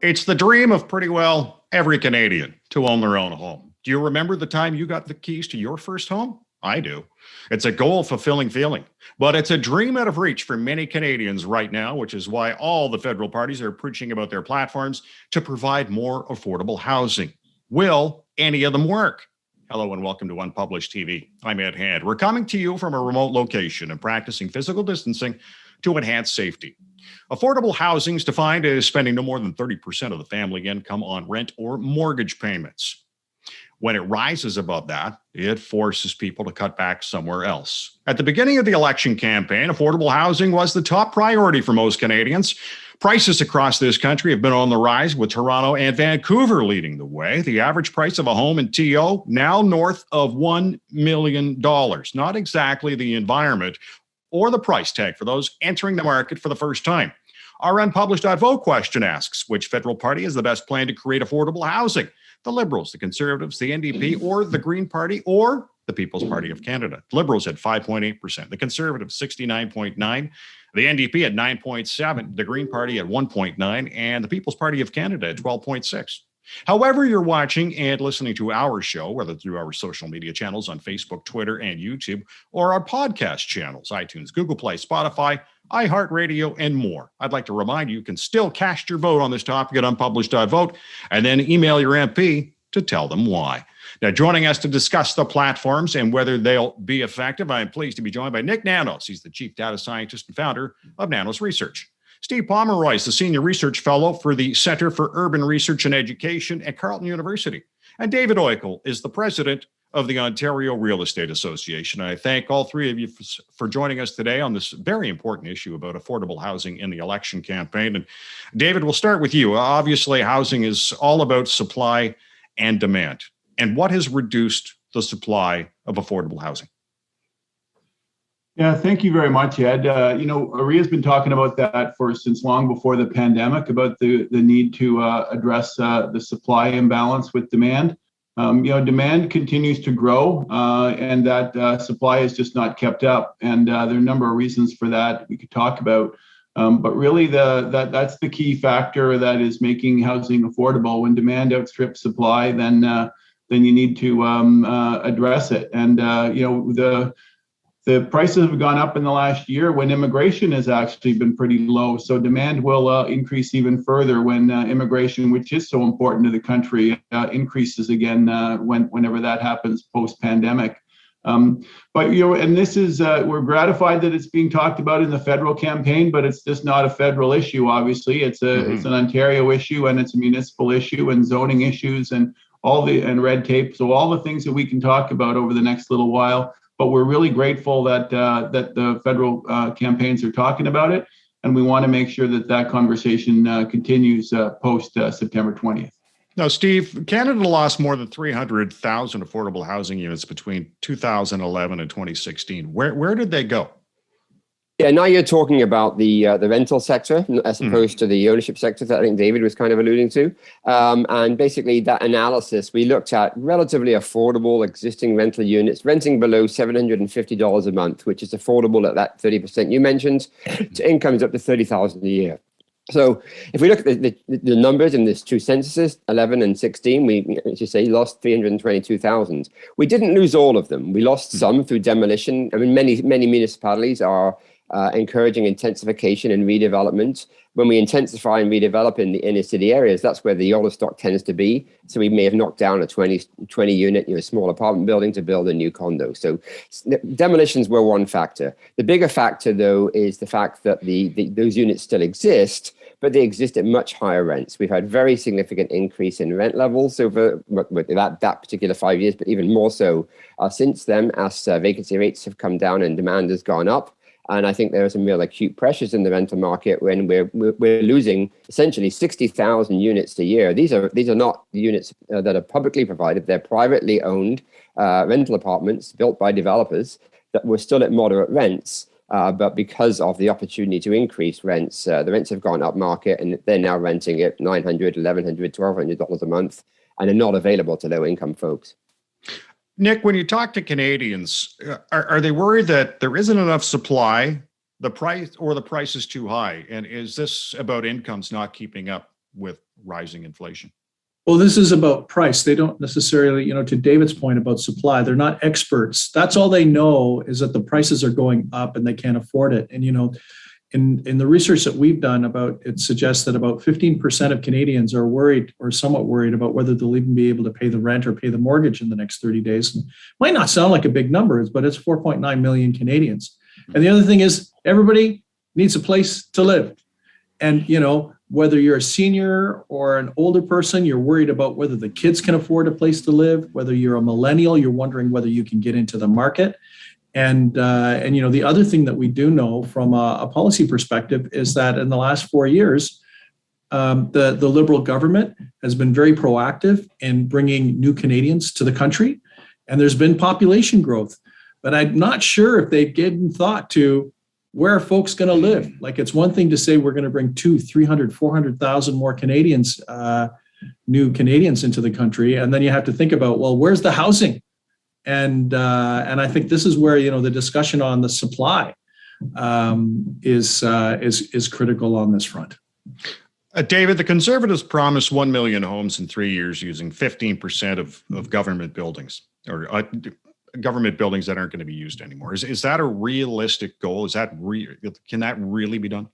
It's the dream of pretty well every Canadian to own their own home. Do you remember the time you got the keys to your first home? I do. It's a goal-fulfilling feeling, but it's a dream out of reach for many Canadians right now, which is why all the federal parties are preaching about their platforms to provide more affordable housing. Will any of them work? Hello and welcome to Unpublished TV. I'm Ed Hand. We're coming to you from a remote location and practicing physical distancing to enhance safety. Affordable housing is defined as spending no more than 30% of the family income on rent or mortgage payments. When it rises above that, it forces people to cut back somewhere else. At the beginning of the election campaign, affordable housing was the top priority for most Canadians. Prices across this country have been on the rise, with Toronto and Vancouver leading the way. The average price of a home in TO now north of $1 million. Not exactly the environment or the price tag for those entering the market for the first time. Our unpublished.vote question asks, which federal party has the best plan to create affordable housing? The Liberals, the Conservatives, the NDP, or the Green Party, or the People's Party of Canada? Liberals at 5.8%, the Conservatives 69.9%, the NDP at 9.7%, the Green Party at 1.9%, and the People's Party of Canada at 12.6%. However you're watching and listening to our show, whether through our social media channels on Facebook, Twitter, and YouTube, or our podcast channels, iTunes, Google Play, Spotify, iHeartRadio, and more, I'd like to remind you can still cast your vote on this topic at unpublished.vote and then email your MP to tell them why. Now, joining us to discuss the platforms and whether they'll be effective, I'm pleased to be joined by Nick Nanos. He's the Chief Data Scientist and founder of Nanos Research. Steve Pomeroy is the Senior Research Fellow for the Center for Urban Research and Education at Carleton University. And David Oikel is the President of the Ontario Real Estate Association. I thank all three of you for joining us today on this very important issue about affordable housing in the election campaign. And David, we'll start with you. Obviously, housing is all about supply and demand. And what has reduced the supply of affordable housing? Yeah, thank you very much, Ed. AREA's been talking about that since long before the pandemic, about the need to address the supply imbalance with demand. Demand continues to grow, and that supply is just not kept up. And there are a number of reasons for that we could talk about. But really, that's the key factor that is making housing affordable. When demand outstrips supply, then you need to address it. And the prices have gone up in the last year when immigration has actually been pretty low. So demand will increase even further when immigration, which is so important to the country, increases again whenever that happens post-pandemic. And this is, we're gratified that it's being talked about in the federal campaign, but it's just not a federal issue, obviously. It's an Ontario issue, and it's a municipal issue, and zoning issues, and red tape. So all the things that we can talk about over the next little while. But we're really grateful that the federal campaigns are talking about it, and we want to make sure that conversation continues post September 20th. Now, Steve, Canada lost more than 300,000 affordable housing units between 2011 and 2016. Where did they go? Yeah, now you're talking about the rental sector as opposed to the ownership sector that I think David was kind of alluding to. And basically that analysis, we looked at relatively affordable existing rental units, renting below $750 a month, which is affordable at that 30% you mentioned, to incomes up to $30,000 a year. So if we look at the numbers in these two censuses, 11 and 16, we, as you say, lost 322,000. We didn't lose all of them. We lost some through demolition. I mean, many municipalities are encouraging intensification and redevelopment. When we intensify and redevelop in the inner city areas, that's where the older stock tends to be. So we may have knocked down a 20 unit, small apartment building to build a new condo. So demolitions were one factor. The bigger factor, though, is the fact that those units still exist, but they exist at much higher rents. We've had very significant increase in rent levels over that particular 5 years, but even more so since then, as vacancy rates have come down and demand has gone up. And I think there are some real acute pressures in the rental market when we're losing essentially 60,000 units a year. These are not units that are publicly provided. They're privately owned rental apartments built by developers that were still at moderate rents. But because of the opportunity to increase rents, the rents have gone up market, and they're now renting at $900, $1,100, $1,200 a month, and are not available to low-income folks. Nick, when you talk to Canadians, are they worried that there isn't enough supply, the price is too high? And is this about incomes not keeping up with rising inflation? Well, this is about price. They don't necessarily, to David's point about supply, they're not experts. That's all they know, is that the prices are going up and they can't afford it. And, in the research that we've done about it suggests that about 15% of Canadians are worried or somewhat worried about whether they'll even be able to pay the rent or pay the mortgage in the next 30 days. And might not sound like a big number, but it's 4.9 million Canadians. And the other thing is everybody needs a place to live. And, whether you're a senior or an older person, you're worried about whether the kids can afford a place to live. Whether you're a millennial, you're wondering whether you can get into the market. And the other thing that we do know from a policy perspective is that in the last 4 years, the Liberal government has been very proactive in bringing new Canadians to the country, and there's been population growth. But I'm not sure if they've given thought to where are folks going to live. Like, it's one thing to say we're going to bring 200,000, 300,000, 400,000 more Canadians, new Canadians into the country, and then you have to think about, well, where's the housing? And I think this is where the discussion on the supply is critical on this front. David, the Conservatives promised 1 million homes in 3 years using 15% of government buildings, or government buildings that aren't going to be used anymore. Is that a realistic goal? Can that really be done?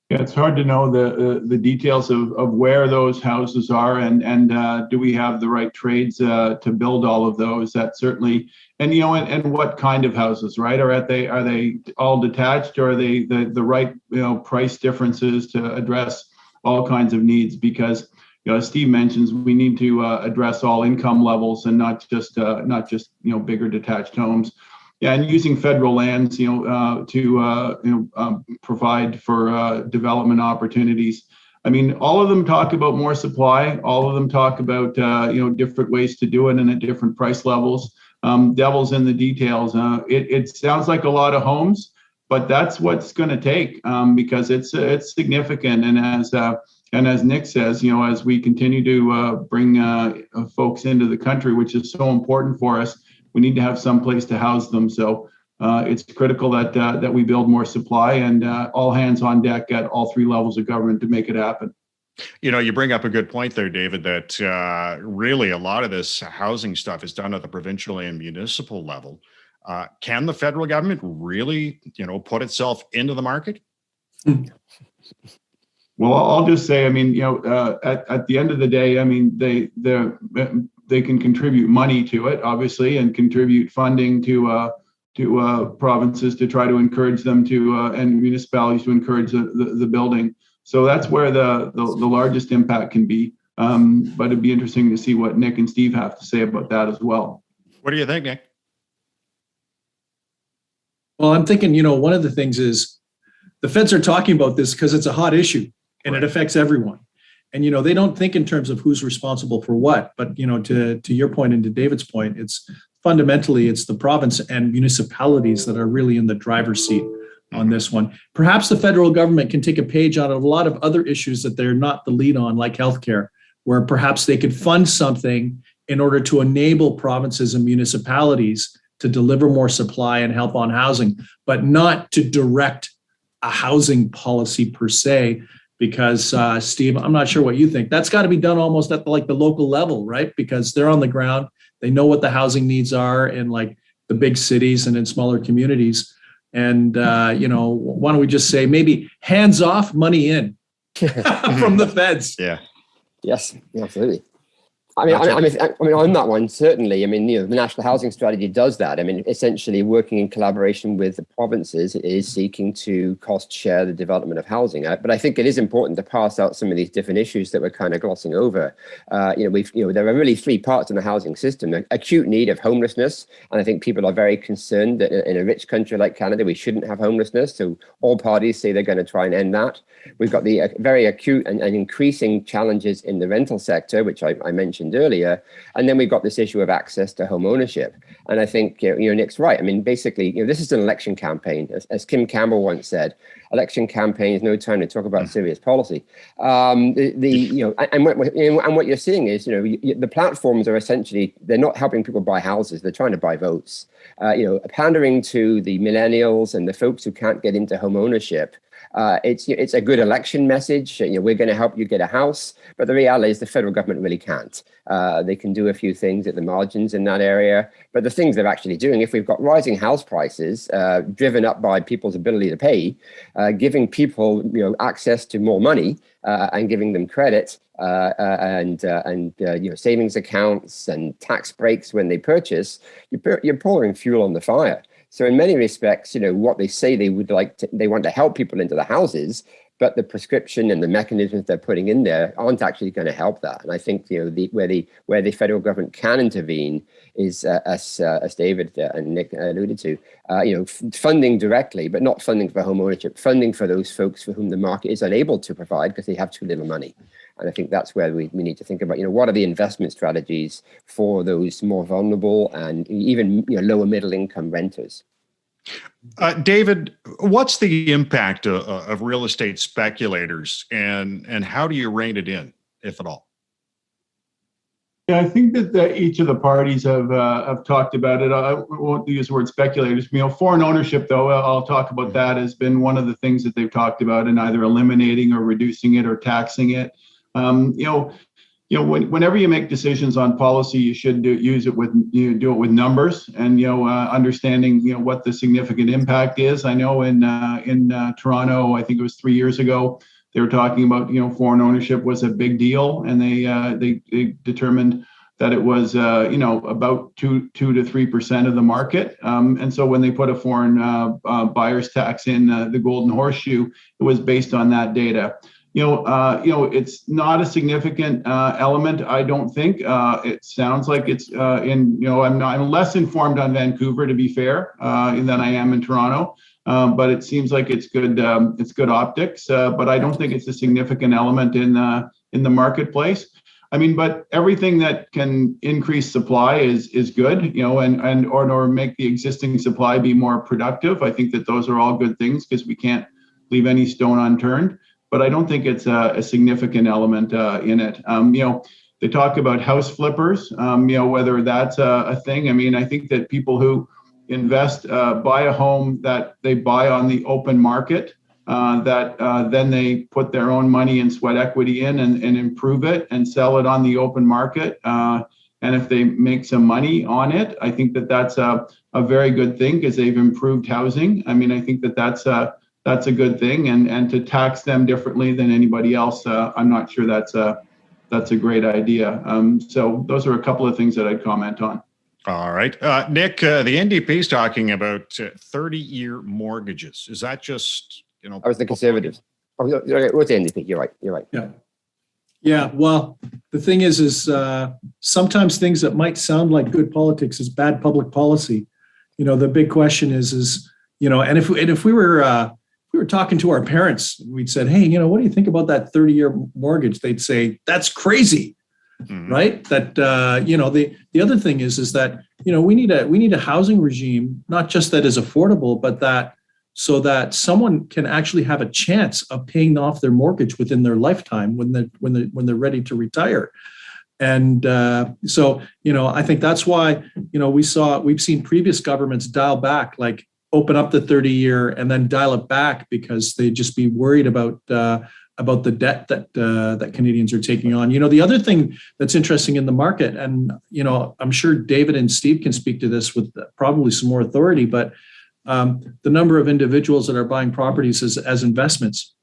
Yeah, it's hard to know the details of where those houses are, and do we have the right trades to build all of those? That certainly, and what kind of houses, right? Are they all detached, or are they the right price differences to address all kinds of needs? Because as Steve mentions, we need to address all income levels and not just bigger detached homes. Yeah, and using federal lands, to provide for development opportunities. I mean, all of them talk about more supply. All of them talk about different ways to do it and at different price levels. Devil's in the details. It sounds like a lot of homes, but that's what's going to take because it's significant. And as Nick says, as we continue to bring folks into the country, which is so important for us, we need to have some place to house them. So it's critical that we build more supply, and all hands on deck at all three levels of government to make it happen. You bring up a good point there, David, that really a lot of this housing stuff is done at the provincial and municipal level. Can the federal government really, put itself into the market? Well, I'll just say, at the end of the day, they can contribute money to it, obviously, and contribute funding to provinces to try to encourage them and municipalities to encourage the building. So that's where the largest impact can be. But it'd be interesting to see what Nick and Steve have to say about that as well. What do you think, Nick? Well, I'm thinking, one of the things is the feds are talking about this because it's a hot issue and It affects everyone. And, they don't think in terms of who's responsible for what. But, to your point and to David's point, it's the province and municipalities that are really in the driver's seat on this one. Perhaps the federal government can take a page out of a lot of other issues that they're not the lead on, like healthcare, where perhaps they could fund something in order to enable provinces and municipalities to deliver more supply and help on housing, but not to direct a housing policy per se. Because Steve, I'm not sure what you think. That's got to be done almost at the local level, right? Because they're on the ground. They know what the housing needs are in the big cities and in smaller communities. And, why don't we just say maybe hands off, money in from the feds? Yeah. Yes, absolutely. I mean, on that one, certainly. The National Housing Strategy does that. Essentially working in collaboration with the provinces is seeking to cost share the development of housing. But I think it is important to pass out some of these different issues that we're kind of glossing over. There are really three parts in the housing system: the acute need of homelessness, and I think people are very concerned that in a rich country like Canada, we shouldn't have homelessness. So all parties say they're going to try and end that. We've got the very acute and increasing challenges in the rental sector, which I mentioned earlier, and then we've got this issue of access to home ownership. And I think Nick's right. Basically, this is an election campaign, as Kim Campbell once said. Election campaign is no time to talk about serious policy. And what you're seeing is the platforms are essentially, they're not helping people buy houses; they're trying to buy votes. Pandering to the millennials and the folks who can't get into home ownership. It's a good election message. We're going to help you get a house, but the reality is the federal government really can't. They can do a few things at the margins in that area, but the things they're actually doing, if we've got rising house prices driven up by people's ability to pay, giving people access to more money and giving them credit and savings accounts and tax breaks when they purchase, you're pouring fuel on the fire. So in many respects, what they say they want to help people into the houses, but the prescription and the mechanisms they're putting in there aren't actually going to help that. And I think where the federal government can intervene is, as David and Nick alluded to, funding directly, but not funding for home ownership, funding for those folks for whom the market is unable to provide because they have too little money. And I think that's where we need to think about, what are the investment strategies for those more vulnerable and even lower middle income renters. David, what's the impact of real estate speculators, and how do you rein it in, if at all? Yeah, I think that each of the parties have talked about it. I won't use the word speculators. Foreign ownership, though, I'll talk about that, has been one of the things that they've talked about in either eliminating or reducing it or taxing it. Whenever you make decisions on policy, you should do it with numbers and understanding what the significant impact is. I know in Toronto, I think it was 3 years ago, they were talking about foreign ownership was a big deal, and they determined that it was about 2 to 3% of the market. And so when they put a foreign buyer's tax in the golden horseshoe, it was based on that data. It's not a significant element, I don't think. It sounds like it's I'm less informed on Vancouver, to be fair, than I am in Toronto. But it seems like it's good optics. But I don't think it's a significant element in the marketplace. But everything that can increase supply is good, or make the existing supply be more productive. I think that those are all good things because we can't leave any stone unturned. But I don't think it's a significant element in it. They talk about house flippers, whether that's a thing. I think that people who invest, buy a home that they buy on the open market, then they put their own money and sweat equity in and improve it and sell it on the open market. And if they make some money on it, I think that that's a very good thing because they've improved housing. I think that that's a good thing, and to tax them differently than anybody else, I'm not sure that's a great idea. So those are a couple of things that I'd comment on. All right, Nick, the NDP is talking about 30-year mortgages. Is that just I was the Conservatives. Oh, what's the NDP? You're right. Yeah. Well, the thing is sometimes things that might sound like good politics is bad public policy. The big question is and if we were talking to our parents and we'd said, hey, what do you think about that 30-year mortgage? They'd say, that's crazy, right? That, the other thing is that, we need a housing regime, not just that is affordable, but that so that someone can actually have a chance of paying off their mortgage within their lifetime when they're ready to retire. And so, I think that's why, we've seen previous governments dial back, like open up the 30-year and then dial it back because they'd just be worried about the debt that Canadians are taking on. The other thing that's interesting in the market, and I'm sure David and Steve can speak to this with probably some more authority, but the number of individuals that are buying properties as investments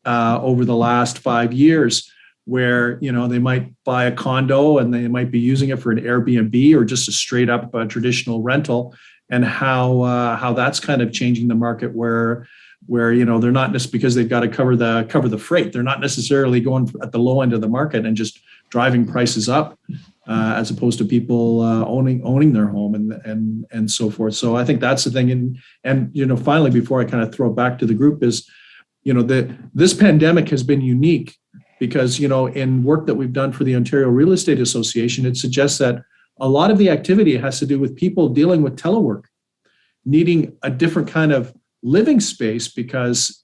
over the last 5 years, where they might buy a condo and they might be using it for an Airbnb or just a straight up traditional rental, and how that's kind of changing the market where they're not just because they've got to cover the freight. They're not necessarily going at the low end of the market and just driving prices up, as opposed to people owning their home and so forth. So I think that's the thing. And finally, before I kind of throw it back to the group, is this pandemic has been unique because in work that we've done for the Ontario Real Estate Association, it suggests that a lot of the activity has to do with people dealing with telework, needing a different kind of living space because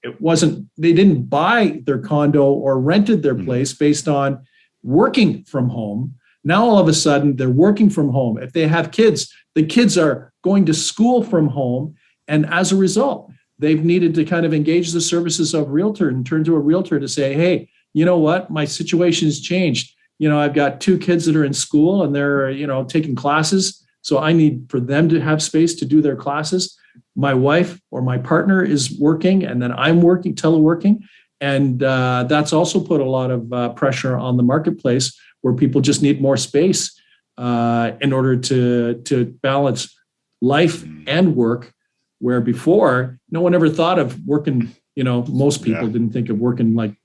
they didn't buy their condo or rented their place based on working from home. Now, all of a sudden, they're working from home. If they have kids, the kids are going to school from home. And as a result, they've needed to kind of engage the services of realtor and turn to a realtor to say, hey, you know what, my situation has changed. I've got 2 kids that are in school and they're, taking classes. So I need for them to have space to do their classes. My wife or my partner is working, and then I'm working, teleworking. And that's also put a lot of pressure on the marketplace, where people just need more space in order to balance life and work, where before no one ever thought of working, most people didn't think of working like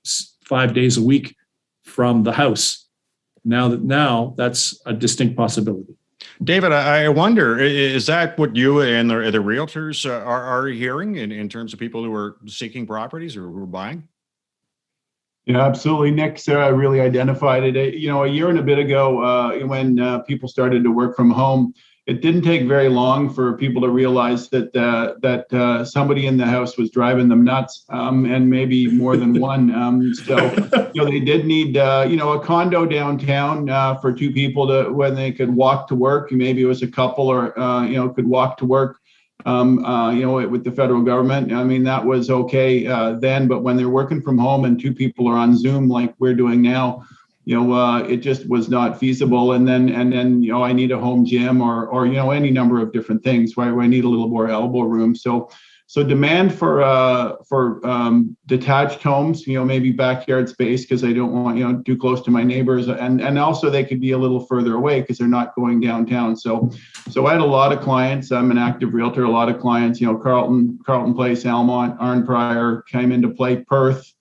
5 days a week from the house. Now that's a distinct possibility. David, I wonder, is that what you and the realtors are hearing in terms of people who are seeking properties or who are buying? Yeah, absolutely. Nick's really identified it. A year and a bit ago, when people started to work from home, it didn't take very long for people to realize that somebody in the house was driving them nuts, and maybe more than one. So they did need a condo downtown for 2 people when they could walk to work. Maybe it was a couple, or could walk to work. With the federal government, I mean, that was okay then. But when they're working from home and 2 people are on Zoom like we're doing now, it just was not feasible. And then I need a home gym or any number of different things where I need a little more elbow room. So demand for detached homes, maybe backyard space, because I don't want too close to my neighbors, and also they could be a little further away because they're not going downtown. So I had a lot of clients. I'm an active realtor. A lot of clients, Carlton Place, Almont, Arnprior came into play. Perth,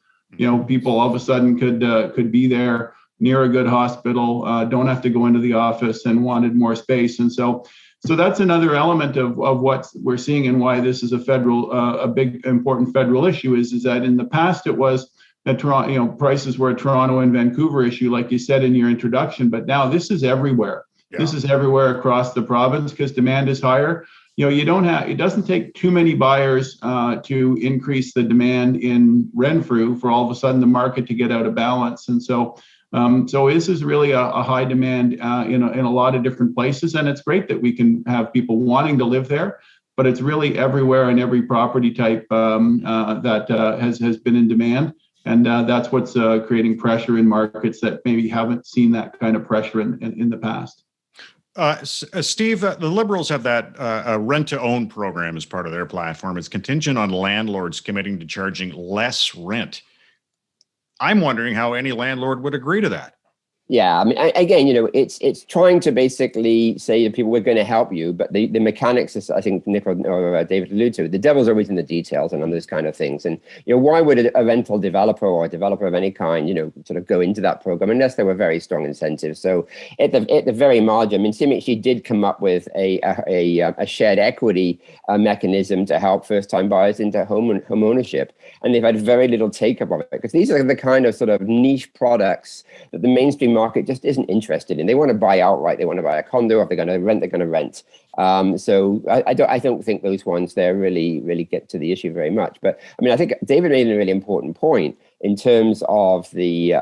people all of a sudden could be there near a good hospital, don't have to go into the office, and wanted more space. And so that's another element of what we're seeing, and why this is a big, important federal issue is that in the past it was that Toronto, prices were a Toronto and Vancouver issue, like you said in your introduction, but now this is everywhere. Yeah. This is everywhere across the province because demand is higher. It doesn't take too many buyers to increase the demand in Renfrew for all of a sudden the market to get out of balance. And so this is really a high demand in a lot of different places, and it's great that we can have people wanting to live there. But it's really everywhere in every property type that has been in demand, and that's what's creating pressure in markets that maybe haven't seen that kind of pressure in the past. Steve, the Liberals have that rent-to-own program as part of their platform. It's contingent on landlords committing to charging less rent. I'm wondering how any landlord would agree to that. Yeah, I mean, again, it's trying to basically say to people, we're going to help you, but the mechanics, as I think Nick or David alluded to, the devil's always in the details and on those kind of things. And why would a rental developer or a developer of any kind, sort of go into that program unless there were very strong incentives? So at the very margin, I mean, CMHC did come up with a shared equity mechanism to help first-time buyers into home ownership, and they've had very little take-up of it because these are the kind of sort of niche products that the mainstream market just isn't interested in. They want to buy outright. They want to buy a condo. If they're going to rent, they're going to rent. So I don't think those ones there really get to the issue very much. But I mean, I think David made a really important point in terms of the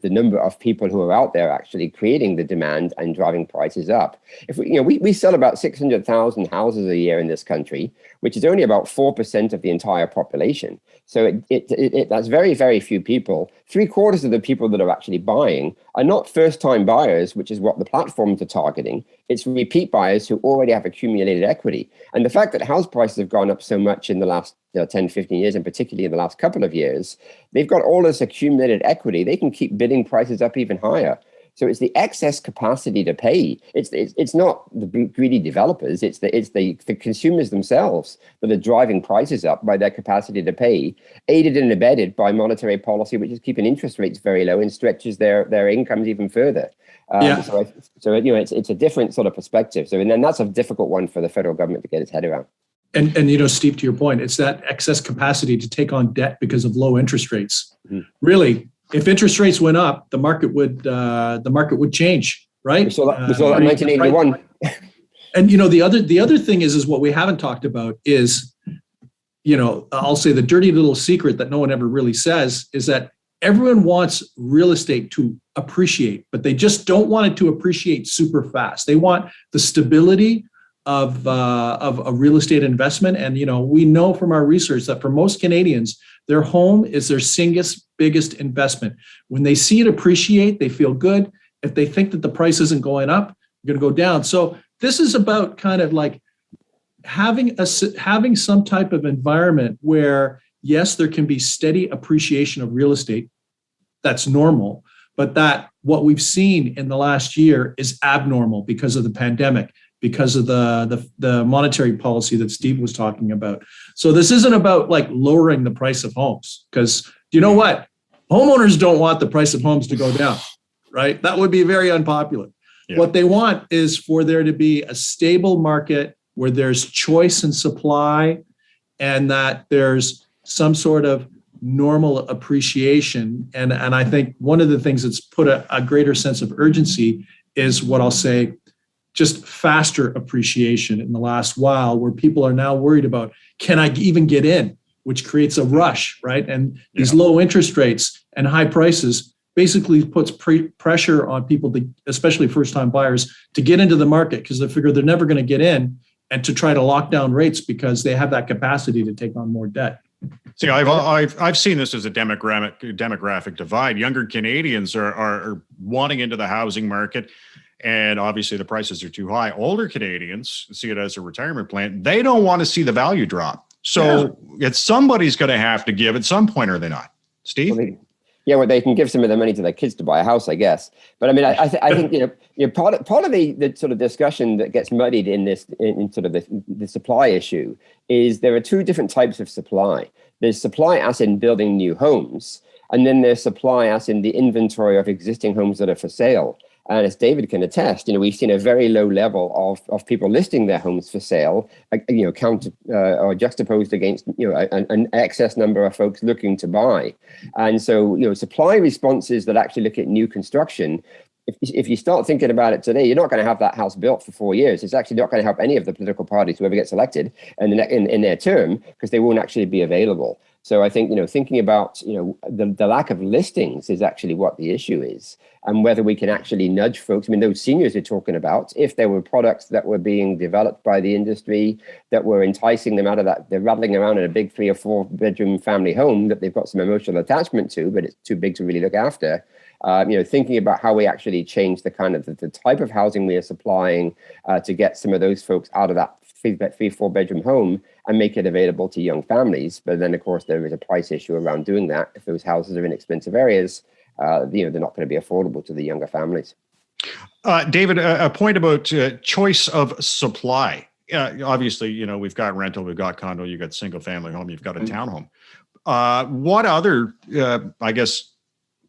number of people who are out there actually creating the demand and driving prices up. If we sell about 600,000 houses a year in this country, which is only about 4% of the entire population. So that's very, very few people. 3/4 of the people that are actually buying are not first-time buyers, which is what the platforms are targeting. It's repeat buyers who already have accumulated equity. And the fact that house prices have gone up so much in the last 10, 15 years, and particularly in the last couple of years, they've got all this accumulated equity. They can keep bidding prices up even higher. So it's the excess capacity to pay. It's not the greedy developers. It's the consumers themselves that are driving prices up by their capacity to pay, aided and abetted by monetary policy, which is keeping interest rates very low and stretches their incomes even further. So it's a different sort of perspective. So and then that's a difficult one for the federal government to get its head around. And Steve, to your point, it's that excess capacity to take on debt because of low interest rates. Mm-hmm. Really. If interest rates went up, the market would change, right? We saw that in 1981. Right. And the other thing is what we haven't talked about is, I'll say the dirty little secret that no one ever really says is that everyone wants real estate to appreciate, but they just don't want it to appreciate super fast. They want the stability of a real estate investment. And, we know from our research that for most Canadians, their home is their single biggest investment. When they see it appreciate, they feel good. If they think that the price isn't going up, they're going to go down. So this is about kind of like having some type of environment where, yes, there can be steady appreciation of real estate. That's normal. But that what we've seen in the last year is abnormal because of the pandemic, because of the monetary policy that Steve was talking about. So this isn't about like lowering the price of homes, because you know what? Homeowners don't want the price of homes to go down, right? That would be very unpopular. Yeah. What they want is for there to be a stable market where there's choice and supply, and that there's some sort of normal appreciation. And I think one of the things that's put a greater sense of urgency is what I'll say, just faster appreciation in the last while, where people are now worried about, can I even get in, which creates a rush, right? And these low interest rates and high prices basically puts pressure on people, especially first-time buyers, to get into the market because they figure they're never going to get in, and to try to lock down rates because they have that capacity to take on more debt. See, I've seen this as a demographic divide. Younger Canadians are wanting into the housing market, and obviously the prices are too high. Older Canadians see it as a retirement plan. They don't want to see the value drop. So it's somebody's going to have to give at some point, are they not? Steve? Well, they can give some of the money to their kids to buy a house, I guess. But I mean, I think part of the sort of discussion that gets muddied in sort of the supply issue is there are two different types of supply. There's supply as in building new homes, and then there's supply as in the inventory of existing homes that are for sale. And as David can attest, we've seen a very low level of people listing their homes for sale, counted or juxtaposed against, an excess number of folks looking to buy. And so, supply responses that actually look at new construction, if you start thinking about it today, you're not going to have that house built for 4 years. It's actually not going to help any of the political parties, whoever gets elected in their term, because they won't actually be available. So I think, thinking about, the lack of listings is actually what the issue is, and whether we can actually nudge folks. I mean, those seniors you're talking about, if there were products that were being developed by the industry that were enticing them out of that, they're rattling around in a big 3 or 4 bedroom family home that they've got some emotional attachment to, but it's too big to really look after. Thinking about how we actually change the kind of the type of housing we are supplying to get some of those folks out of that 3-4 bedroom home and make it available to young families. But then, of course, there is a price issue around doing that. If those houses are in expensive areas, they're not going to be affordable to the younger families. David, a point about choice of supply. Obviously, we've got rental, we've got condo, you've got single family home, you've got a townhome. What other,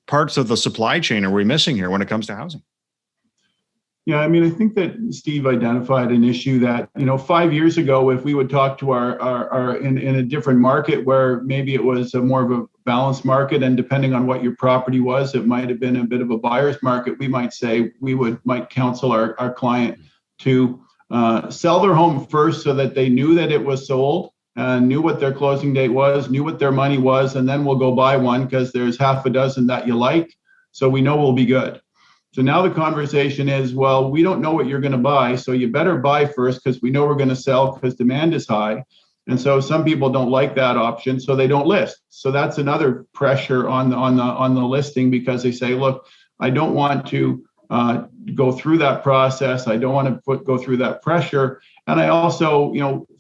parts of the supply chain are we missing here when it comes to housing? Yeah, I mean, I think that Steve identified an issue that, 5 years ago, if we would talk to our in a different market where maybe it was more of a balanced market, and depending on what your property was, it might have been a bit of a buyer's market. We might say might counsel our client to sell their home first so that they knew that it was sold, knew what their closing date was, knew what their money was, and then we'll go buy one because there's half a dozen that you like, so we know we'll be good. So now the conversation is, well, we don't know what you're going to buy, so you better buy first because we know we're going to sell because demand is high. And so some people don't like that option, so they don't list. So that's another pressure on the listing, because they say, look, I don't want to go through that process. I don't want to go through that pressure. And I also,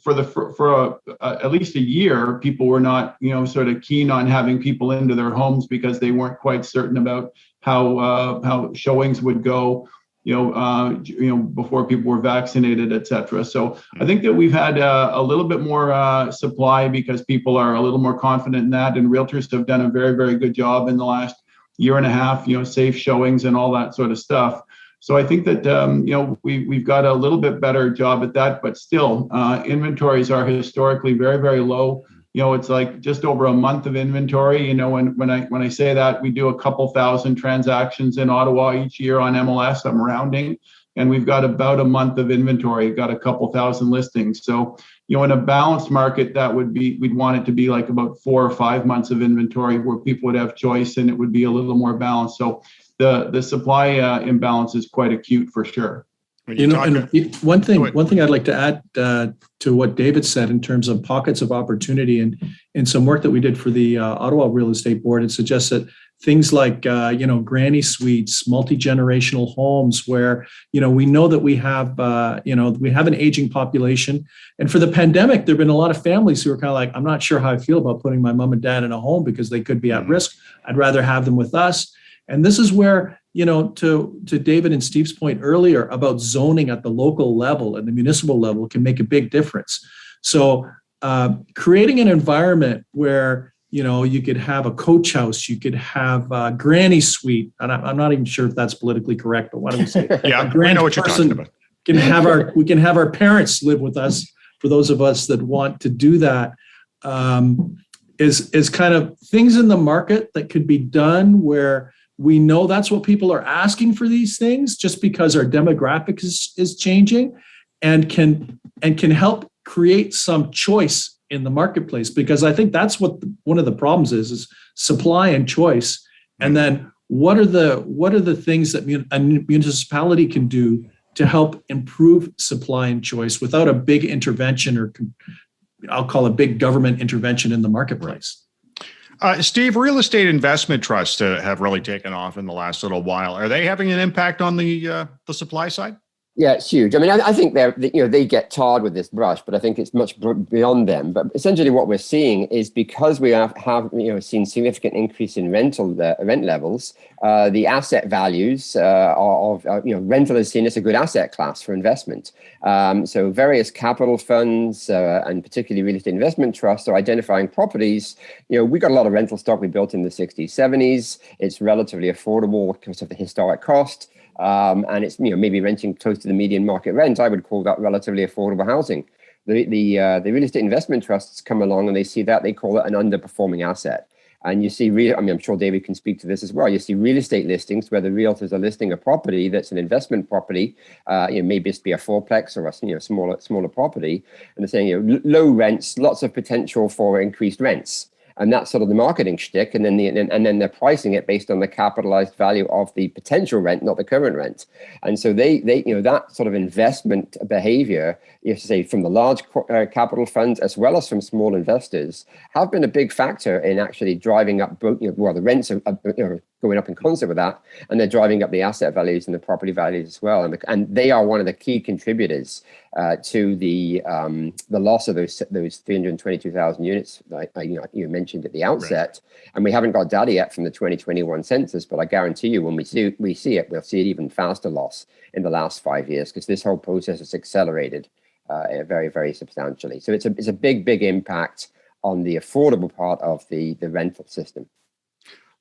for at least a year, people were not, sort of keen on having people into their homes because they weren't quite certain about how showings would go, before people were vaccinated, et cetera. So I think that we've had a little bit more supply because people are a little more confident in that, and realtors have done a very, very good job in the last year and a half, safe showings and all that sort of stuff. So I think that, we've got a little bit better job at that, but still inventories are historically very, very low. It's like just over a month of inventory. When I say that, we do a couple thousand transactions in Ottawa each year on MLS, I'm rounding, and we've got about a month of inventory, got a couple thousand listings. So, in a balanced market, we'd want it to be like about 4 or 5 months of inventory where people would have choice and it would be a little more balanced. So the supply imbalance is quite acute for sure. When You know, talk- and one Go ahead. thing I'd like to add to what David said in terms of pockets of opportunity and in some work that we did for the Ottawa Real Estate Board, it suggests that things like granny suites, multi-generational homes, where we know that we have we have an aging population, and for the pandemic, there've been a lot of families who are kind of like, I'm not sure how I feel about putting my mom and dad in a home because they could be at risk. I'd rather have them with us. And this is where, to David and Steve's point earlier about zoning at the local level and the municipal level can make a big difference. So creating an environment where, you could have a coach house, you could have a granny suite, and I'm not even sure if that's politically correct, but why don't we say yeah, we know what you're talking about. We can have our parents live with us for those of us that want to do that. Is kind of things in the market that could be done where we know that's what people are asking for these things, just because our demographic is changing, and can help create some choice in the marketplace. Because I think that's what one of the problems is supply and choice. And then what are the things that a municipality can do to help improve supply and choice without a big intervention, or I'll call it big government intervention in the marketplace. Steve, real estate investment trusts have really taken off in the last little while. Are they having an impact on the supply side? Yeah, it's huge. I mean, I think they get tarred with this brush, but I think it's much beyond them. But essentially, what we're seeing is because we have seen significant increase in rent levels, the asset values of rental is seen as a good asset class for investment. So various capital funds and particularly real estate investment trusts are identifying properties. We got a lot of rental stock we built in the 60s, 70s. It's relatively affordable because of the historic cost. And it's maybe renting close to the median market rent. I would call that relatively affordable housing. The real estate investment trusts come along and they see that, they call it an underperforming asset. And you see, I'm sure David can speak to this as well. You see real estate listings where the realtors are listing a property that's an investment property, maybe it's be a fourplex or a smaller property, and they're saying low rents, lots of potential for increased rents. And that's sort of the marketing shtick, and then they're pricing it based on the capitalized value of the potential rent, not the current rent. And so they that sort of investment behavior, you have to say, from the large capital funds as well as from small investors, have been a big factor in actually driving up both. The rents are going up in concert with that, and they're driving up the asset values and the property values as well. And they are one of the key contributors to the loss of those 322,000 units that you mentioned at the outset. Right. And we haven't got data yet from the 2021 census, but I guarantee you when we see it, we'll see it even faster loss in the last 5 years, because this whole process has accelerated very, very substantially. So it's a big impact on the affordable part of the rental system.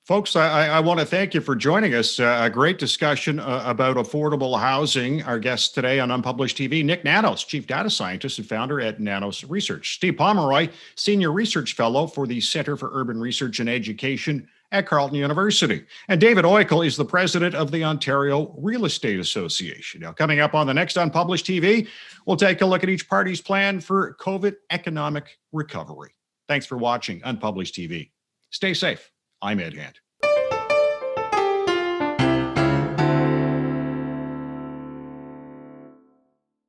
Folks, I want to thank you for joining us. A great discussion about affordable housing. Our guest today on Unpublished TV, Nick Nanos, Chief Data Scientist and founder at Nanos Research. Steve Pomeroy, Senior Research Fellow for the Center for Urban Research and Education at Carleton University. And David Oikel is the President of the Ontario Real Estate Association. Now, coming up on the next Unpublished TV, we'll take a look at each party's plan for COVID economic recovery. Thanks for watching Unpublished TV. Stay safe. I'm Ed Hand.